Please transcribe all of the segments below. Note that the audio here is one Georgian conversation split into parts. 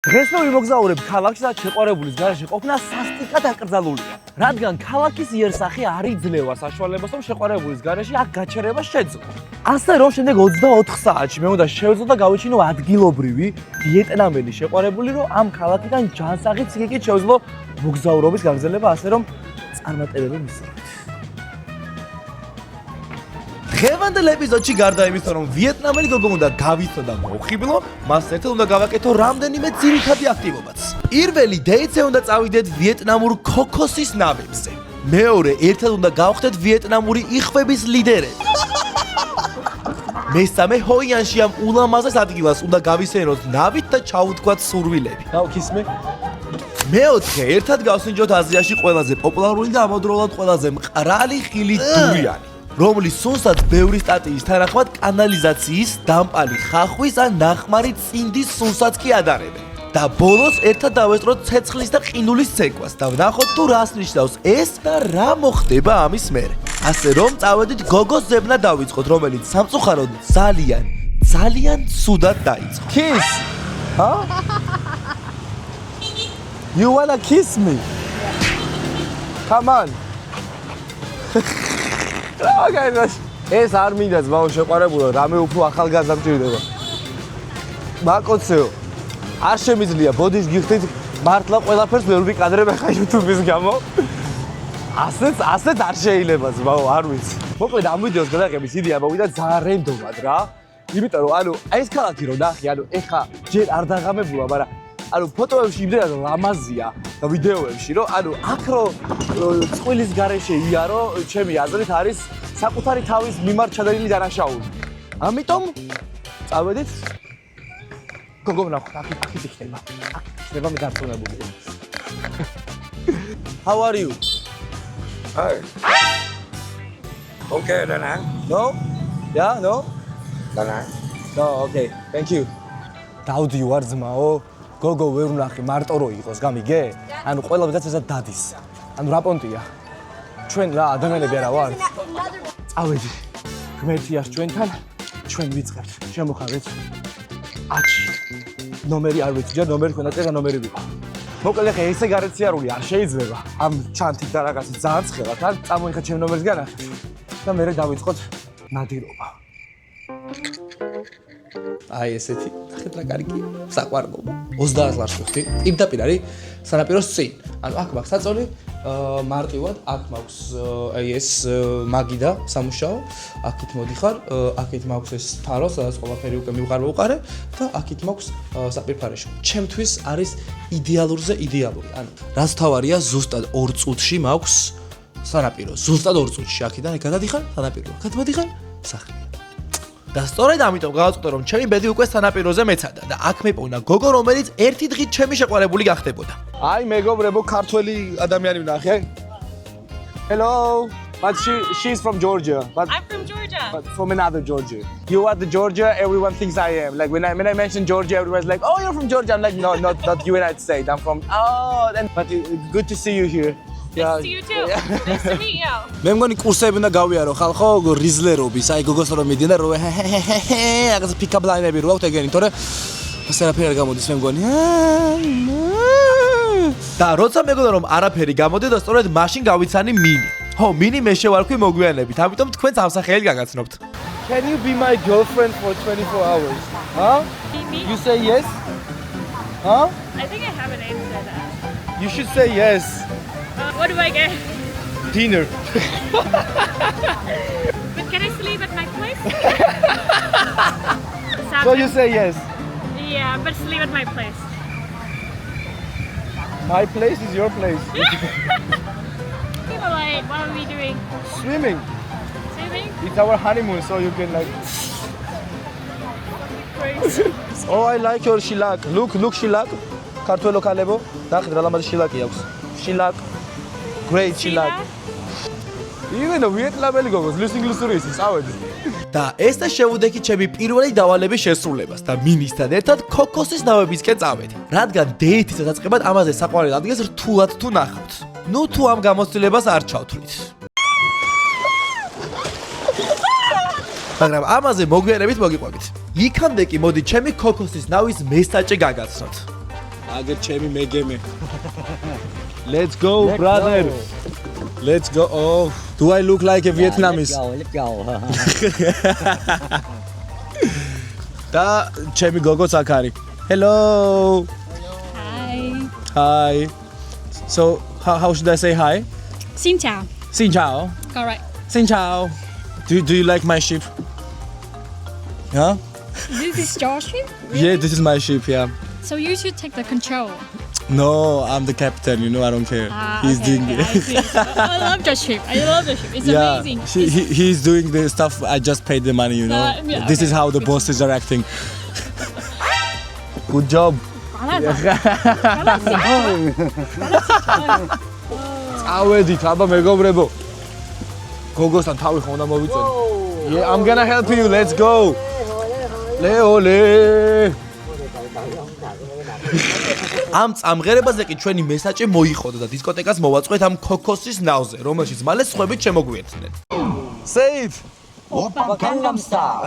დღეს მე ვიმოგზაურებ ქალაქში და შეყვარებულის garaში ყოფნა სასტიკად აკრძალულია. რადგან ქალაქის იერსახე არ იძლევა საშუალებას, რომ შეყვარებულის garaში აქ გაჩერება შეძლო. ასე რომ შემდეგ 24 საათში მე უნდა შევძლო და გავიჩინო ადგილობრივი ვიეტნამელი შეყვარებული, რომ ამ ქალაქიდან ჯანსაღი ციგით შევძლო მოგზაურობის გაგრძელება, ასე რომ წარმატებები მისცემთ. დღევანდელ ეპიზოდში გარდა იმისა, რომ ვიეტნამელი გოგო უნდა გავიცნო და მოვხიბლო, მას ერთად უნდა გავაკეთო რამდენიმე ძირითადი აქტივობაც. პირველი დეიტზე უნდა წავიდეთ ვიეტნამურ ქოქოსის ნავებზე. მეორე, ერთად უნდა გავხდეთ ვიეტნამური იხვების ლიდერები. მესამე, ჰოიანში ამ ულამაზეს ადგილას უნდა გავისეიროთ ნავით და ჩაუდგათ სურვილები. გავქისმე. მეოთხე, ერთად გავსინჯოთ აზიაში ყველაზე პოპულარული და ამავდროულად ყველაზე მყრალი ხილი დურიანი. რომლის სუნსაც ბევრი სტატიის თანახმად კანალიზაციის, დამპალი ხახვის ან ნახმარი წინდის სუნსაც კი ადარებენ. და ბოლოს ერთად დავესწროთ ცეცხლის და ყინულის ცეკვას და ვნახოთ თუ რას ნიშნავს ეს და რა მოხდება ამის მერე. ასე რომ წავედით გოგოს ზებნა დავიწყოთ, რომელიც სამწუხაროდ ძალიან ცუდად დაიწყო. Kiss? Huh? You wanna kiss me? Come on. ეს არ მინდა ძმაო შეყვარებულო, რამე უფრო ახალგაზრდა მჭირდება. მაკოცეო, არ შემიძლია ბოდის გიხდით მართლა ყველაფერს ვერ ვიკადრებ ახლა YouTube-ის გამო. ასეც არ შეიძლება ძმაო, არ ვიცი. მოკლედ ამ ვიდეოს გადაღების იდეა მოვიდა ძალიან რენდომად რა. იმიტომ რომ ანუ ეს ქალაქი რო ნახე, ანუ ეხა ჯერ არ დაღამებულა, მაგრამ ანუ ფოტოებში იმდენად ლამაზია და ვიდეოებში რომ ანუ აქ რო წყვილის garaში იარო, ჩემი აზრით არის საკუთარი თავის მიმართ ჩადენილი დანაშაული. ამიტომ წავედით გოგო ვნახოთ, აქ იქნება. აქ იქნება მე დარწმუნებული. How are you? Hi. Okay, Da Nang. No? Yeah, no? Da Nang. No, okay. Thank you. დავდი ვარ ძმაო. გოგო ვერ ვნახე, მარტო რო იყოს, გამიგე? ანუ ყველა ვიღაცასაც დადის. ანუ რა პონტია? ჩვენ რა ადამიანები არა ვართ? წავედი. ღმერთიას ჩვენთან, ჩვენ ვიწყებთ. შემოხარეთ. აჩი. ნომერი არ ვიცი, ჯერ ნომერი ქონდა, წერა ნომერი ვიყო. მოკლედ ხე ესე გარეციარული არ შეიძლება. ამ ჩანთით და რაღაცით ძალიან ცხელად, ან წამოიხა ჩემ ნომერს განახეთ. და მე დავიწყოთ ნადირობა. აი ესეთი, ნახეთ რა კარგია, საყვარლობა. 30 ლარს ვიხდი. პირდაპირ არის სანაპიროს წინ. ანუ აქ მაქვს საწოლი, მარტივად აქ მაქვს აი ეს მაგიდა სამუშაო, აქეთ მოდიხარ, აქეთ მაქვს ეს თარო, სადაც ყველაფერი უკვე მივყარე და აქეთ მაქვს საპირფარეშო. ჩემთვის არის იდეალურზე იდეალური. ანუ რაც თავარია, ზუსტად 2 წუთში მაქვს სანაპირო. ზუსტად 2 წუთში აქედან გადადიხარ სანაპირო. აქეთ მოდიხარ სახლი. და სწორედ ამიტომ გავაწყვეტე რომ ჩემი ბედი უკვე სანაპიროზე მეცადა და აქ მეპოვნა გოგო, რომელიც ერთი დღით ჩემი შეყვარებული გახდებოდა. აი მეგობრებო, ქართველი ადამიანი ვნახე. Hello. But she's from Georgia. But I'm from Georgia. But from another Georgia. You are the Georgia everyone thinks I am. Like when I mention Georgia, everyone's like, "Oh, you're from Georgia." I'm like, "No, not United States. I'm from but it's good to see you here." Nice to see you too. Nice to meet you. მე მგონი კურსები უნდა გავიარო ხალხო რიზლერობის, აი გოგოს რომ მიდინა რო რაღაც პიკაპ ლაინები რო აქვს ეგენი, თორე ასე არაფერი არ გამოდის მე მგონი. და როცა მეგონა რომ არაფერი გამოდიდა, სწორედ მაშინ გავიცანი მინი. ხო, მინი მე შევარქვი მოგვიანებით, ამიტომ თქვენც ამსახელი გაგაცნობთ. Can you be my girlfriend for 24 hours? Huh? You say yes? Huh? I think I haven't answered that. You should say yes. What do I get? Dinner. But can I sleep at my place? So you say yes. Yeah, but sleep at my place. My place is your place. People like, what are we doing? Swimming. Swimming? It's our honeymoon, so you can like. Crazy. Oh, I like your shilak. Look shilak. ქართველო ქალებო, ნახეთ რა ლამაზი შილაკი აქვს. Shilak. Great shilak. Even the ვიეტნამელი გოგოს ლუსინგლუსური ის წავედი. და ეს და შევუდექი ჩემი პირველი დავალების შესრულებას და მინისთან ერთად ქოქოსის ნავებისკენ წავედი. რადგან დეითის დასაწყებად ამაზე საყვარელ ადგილს რთულად თუ ნახავთ. ნუ თუ ამ გამოცდილებას არ ჩავთვლით. მაგრამ ამაზე მოგვიანებით მოგიყვებით. იქამდე კი მოდი ჩემი ქოქოსის ნავის მესაჭე გაგაცნოთ. აგერ ჩემი მეგემე. Let's go brother. Let's go. Oh, do I look like a Vietnamese? Let's go. და ჩემი გოგოც აქ არის. Hello. Hi. Hi. So how should I say hi? Xin chào. Xin chào. Correct. Xin chào. Do you like my sheep? Huh? This is your ship? Yeah, this is my sheep, yeah. So you should take the control. No, I'm the captain, you know, I don't care. He's Okay, doing okay, I see. I love the ship. I love the ship. It's amazing. He's doing the stuff. I just paid the money, you know. Yeah, This okay. is how the bosses are acting. Good job. წავედით, აბა მეგობრებო. გოგოსთან თავი ხომ უნდა მოვიწოდო. Yeah, I'm gonna help you. Let's go. Ole. ამ წამღერებაზე კი ჩვენი მესაჭე მოიხოდა და დისკოტეკას მოვაწყვეთ ამ ქოქოსის ნავზე, რომელშიც მალე სხვები შემოგვიერთდნენ. Say it. Oppa Gangnam Style.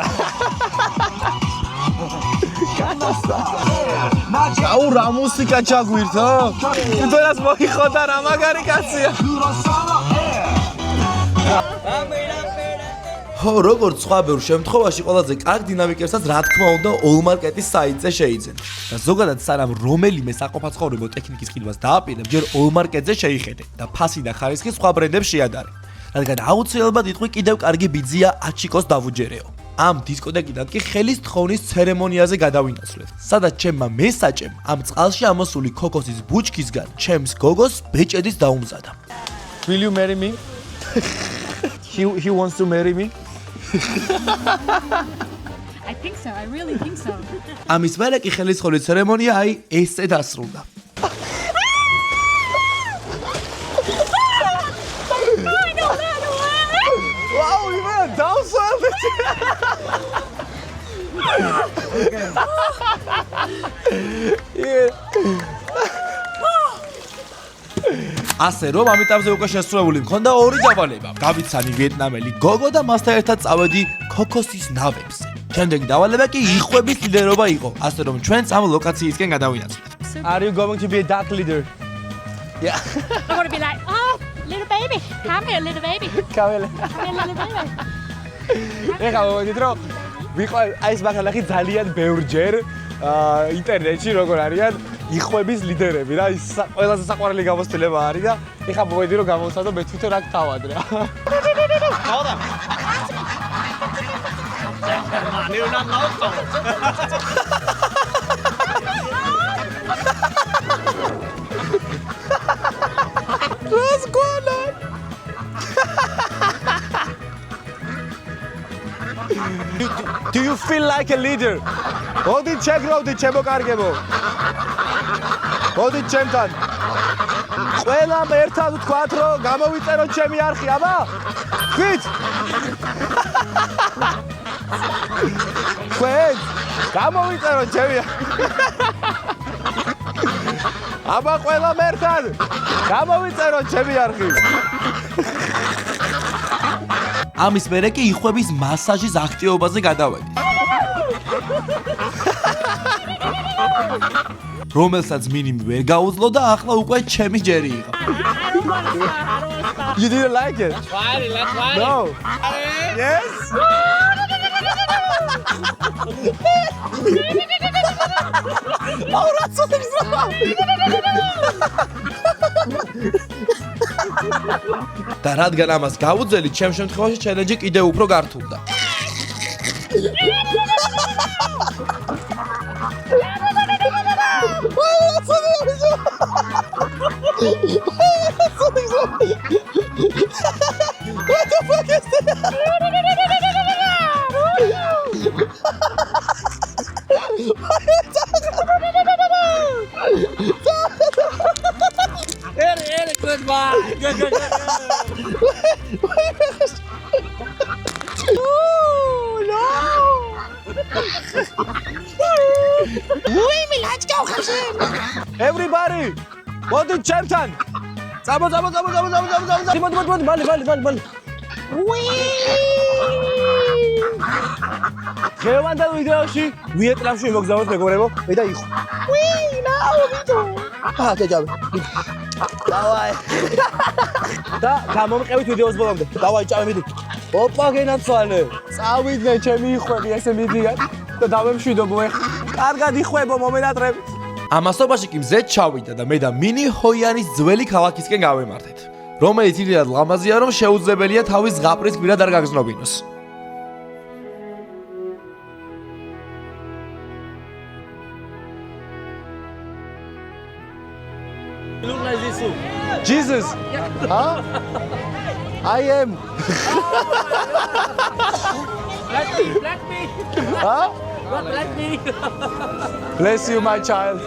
აუ რა მუსიკა ჩაგვირთო? თვითონაც მოიხოდა რა მაგარი კაცია. ხო, როგორც სხვა ბევრ შემთხვევაში ყველაზე კარგ დინამიკებსაც რა თქმა უნდა ოლ-მარკეტის საიტზე შეიძენ. და ზოგადად სანამ რომელიმე საყოფაცხოვრებო ტექნიკის ყიდვას დააპირებ, ჯერ ოლ-მარკეტზე შეიხედე და ფასი და ხარისხი სხვა ბრენდებს შეადარე. რადგან აუცილებლად იტყვი კიდევ კარგი ბიძია აჩიკოს დავუჯერეო. ამ დისკოტეკიდან კი ხელის თხოვნის ცერემონიაზე გადავინაცვლეთ, სადაც ჩემმა მესაჭემ ამ წყალში ამოსული ქოქოსის ბუჩქისგან ჩემს გოგოს ბეჭედის დაუმზადა. Will you marry me? He wants to marry me. I think so. I really think so. ამის მერე კი ხელისხმის ცერემონია აი ესე დასრულდა. Wow, იმენა დავსვალე. ასე რომ ამიტავზე უკვე შესრულებული მქონდა ორი დავალება. გავიცანი ვიეტნამელი გოგო და მასთან ერთად წავედი ქოქოსის ნავებზე. შემდეგი დავალება კი იხვების ლიდერობა იყო, ასე რომ ჩვენც ამ ლოკაციისკენ გადავინაცვლეთ. Are you going to be a duck leader? Yeah. I'm gonna be like, oh, little baby, come here, little baby. Come here. Come here, little baby. ეხლა მოვიდით რომ ვიყო აი ეს მაგალითი ძალიან ბევრჯერ ინტერნეტში როგორ არიან იხვების ლიდერები რა ის ყველაზე საყვარელი გამოცდილება არის და ეხლა მოვიდი რომ გამოვცადო მე თვითონ აქ თავად რა. ხოდა. What's going on? Do you feel like a leader? Ოდით შეგროვდით შემოკარგებო. ოდით ჩემთან. ყველამ ერთად ვთქვათ რომ გამოვიწეროთ ჩემი არხი, აბა? ვით? ვეთ? გამოვიწეროთ ჩემი. აბა ყველამ ერთად. გამოვიწეროთ ჩემი არხი. ამის მერე კი იხვების მასაჟის აქტივობაზე გადავედი. რომელსაც მინიმი ვერ გაუძლო და ახლა უკვე ჩემი ჯერი იყო. You didn't like it? Let's try it. No. Yes? Aura ცოტებს რა. და რადგან ამას გავუძელი, ჩემ შემთხვევაში ჩელენჯი კიდევ უფრო გართულდა. What the fuck is this? Goodbye. Good. Oh no! Let's go, Hashem. Everybody! What did Champion? Zabo. Bali. შევანდა ვიდეოში ვიეტნამში მოგზაურობთ მეგობრებო. მე და იხო. Now, Vito. გეჯავე. დავაი. და გამომყევით ვიდეოს ბოლომდე. დავაი, ჭამე მიდი. ოპა გენაცვალე. წავიდნენ ჩემი იხვები ესე მიდიან და დავემშვიდობო ეხლა. კარგად იხვებო მომენატრებით. ამასობაში კი მზედ ჩავიდა და მე და მინი ჰოიანის ძველი ქალაქისკენ გავემართეთ. რომელიც ირიად ლამაზია რომ შეუძლებელია თავის ზღაპრის გვირად არ გაგზნობინოს. Look like this. Jesus. Huh? I am. Black me. Huh? What black me? Bless you my child.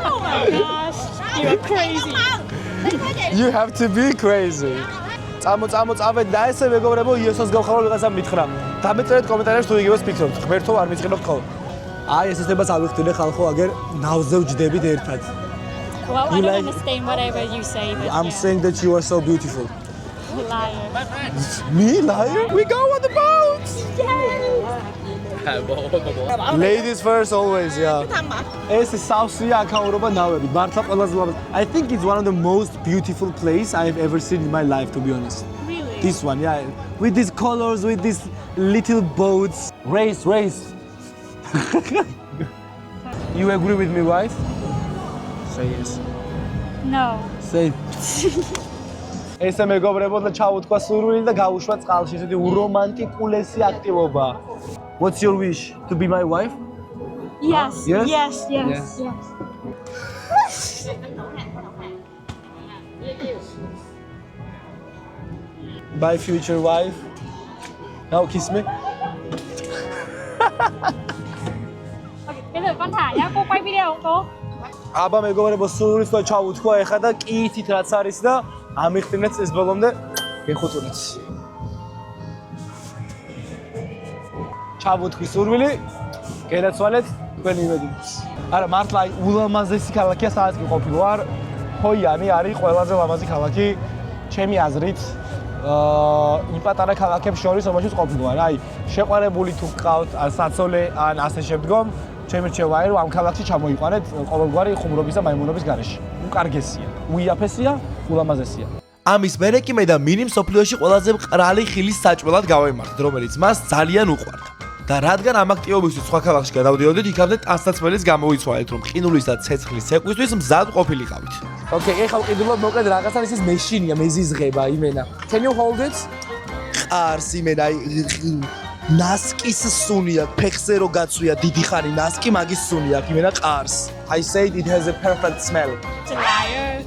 Oh my gosh. You're crazy. You have to be crazy. წავედ და ესე მეგობრებო იესოს გავხარო ვიღაცამ მითხრა. დამეწერეთ კომენტარებში თუ იგივეს ფიქრობთ. ღმერთო არ მიწყინოთ ხოლმე. აი ეს ესებას ავიხტილე ხალხო აგერ ნავზე ვჯდებით ერთად. Well, I You don't like- understand whatever you say, but I'm yeah. saying that you are so beautiful. Liar. Me liar? We go on the boat. Yes. Ladies first always, yeah. ეს სავსეა აქაურობა ნავები. მართლა ყველაზე ლამაზ. I think it's one of the most beautiful place I've ever seen in my life to be honest. Really? This one, yeah. With these colors, with these little boats. Race. You agree with me, wife? Say yes. No. Say. ესე მეგობრებო და ჩავუთქვა სურვილი და გავუშვა წყალში. ესეთი уромантикულესი აქტივობა. What's your wish? To be my wife? Yes. Yes? Yes. Yes. Yes. Yes. My future wife. Now kiss me. Okay, bây giờ con thả nhá, cô quay video không cô? აბა მეგობრებო სურვილს და ჩავუთქვა ეხლა და კითით რაც არის და ამიხტინეთ ეს ბოლომდე გეხუწუნეთ. ჩავუთქვი სურვილი, გენაცვალეთ თქვენი იმედიც. არა მართლა ულამაზესი ქალაქია სადაც კი ყოფილვარ. ჰოიანი არის ყველაზე ლამაზი ქალაქი ჩემი აზრით. იმ პატარა ქალაქებს შორის რომელშიც ყოფილვარ. აი შეყვარებული თუ გყავთ ან საცოლე ან ასე შემდგომ ჩემი რჩევაა რომ ამ ქალაქში ჩამოიყვანეთ ყოველგვარი ხუმრობის და მაიმუნობის გარეშე. უკარგესია, უიაფესია, ულამაზესია. ამის მერე კი მე და მინი მსოფლიოში ყველაზე მყრალი ხილის საჭმელად გავემართთ, რომელიც მას ძალიან უყვარდა. და რადგან ამ აქტივობისთვის სხვა ქალაქში გადავდიოდით, იქამდე ტანსაცმელის გამოვიცვალეთ, რომ ყინულის და ცეცხლის ცეკვისთვის მზად ყოფილიყავით. Okay, ეხლა ვყიდულობ მოკლედ რაღაცა ის მეშინია, მეზიზღება იმენა. Can you hold it? ყარს იმენა, ნასკის სუნი აქვს, ფეხზე რო გაცვია დიდი ხანი ნასკი მაგის სუნი აქვს, იმენა ყარს. I said it has a perfect smell. It's a liar.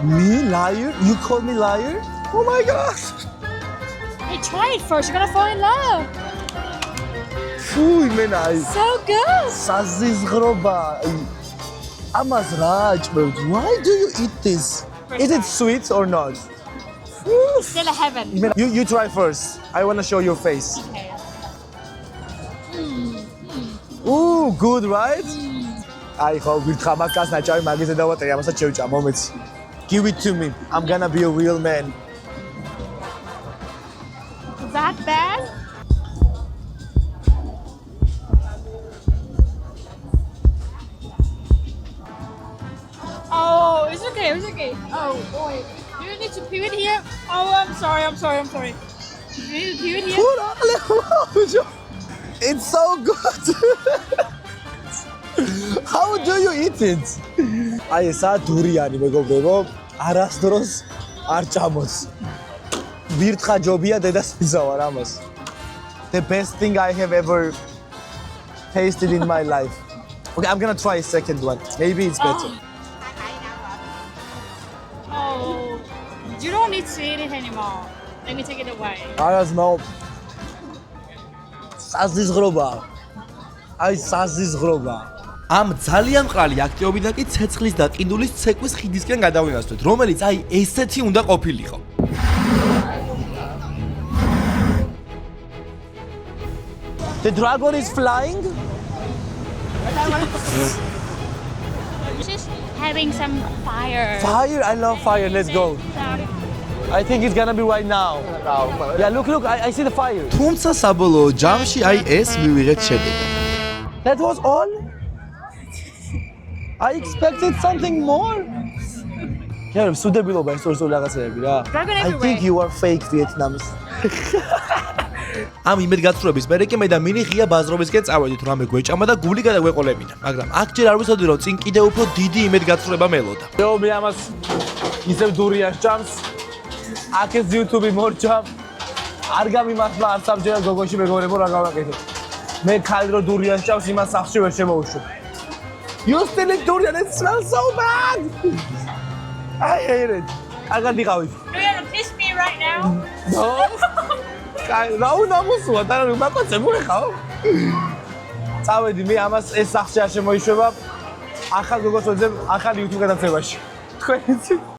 Me liar? You call me liar? Oh my god. Hey, try it first. You're gonna fall in love. Фу, იმენა აი So good. საზიზღრობა. ამას რა აჭმევთ? Why do you eat this? Is it sweet or not? Still a heaven. You try first. I want to show your face. Okay. Ooh, good, right? აი ხო გითხა მაგას ნაჭავი მაგიზე დავატე ამასაც შევჭა მომეცი. Give it to me. I'm gonna be a real man. That bad? Oh, it's okay. It's okay. Oh boy, do you need to pivot here? Oh, I'm sorry. Do you need to pivot here? It's so good. How do you eat it? აი ესა დურიანი მეგობრებო, არასდროს არ ჭამოს. ვირთხა ჯობია დედას მიზავარ ამას. The best thing I have ever tasted in my life. Okay, I'm gonna try a second one. Maybe it's better. Oh, you don't need to eat it anymore. Let me take it away. არაზმაო. საზიზღრობა. აი საზიზღრობა. ამ ძალიან მყრალი აქტივობიდან კი ცეცხლის და ყინულის ცეკვის ხიდისკენ გადავინასვეთ, რომელიც აი ესეთი უნდა ყოფილიყო. The dragon is flying? Just having some fire. Fire, I love fire. Let's go. I think it's gonna be right now. Yeah, look, I see the fire. თუმცა საბოლოო ჯამში აი ეს მივიღეთ შედეგი. That was all? I expected something more. Yeah, სუდებილობა ისტორიული რაღაცეები რა. Dragon I everywhere. think you are fake Vietnamese. ამ იმედ გაცხრობის მერე კი მე და მინი ღია ბაზრობისკენ წავედით, რამე გვეჭამა და გული გადაგვეყოლებინა, მაგრამ აქ ჯერ არ ვიცოდი რომ წინ კიდევ უფრო დიდი იმედ გაცხრობა მელოდა. Yo, მე ამას ისევ დურიას ჭამს. აქ ეს YouTube მორჭამ. არ გამიმართლა არც ამჯერად გოგოში მეგობრებო რა გავაკეთე. მე ხალ რო დურიას ჭამს იმას სახში ვერ შემოუშვებ. You still eat durian, it smells so bad. I hate it. კარგად იყავით. You're gonna piss me right now. No. რა უნდა მოსულა და რა მაკვეცე მოეხაო? წავედი მე ამას ეს სახში არ შემოიშვება. ახალ გოგოს ვეძებ ახალ YouTube გადაცემაში. თქვენ იცით?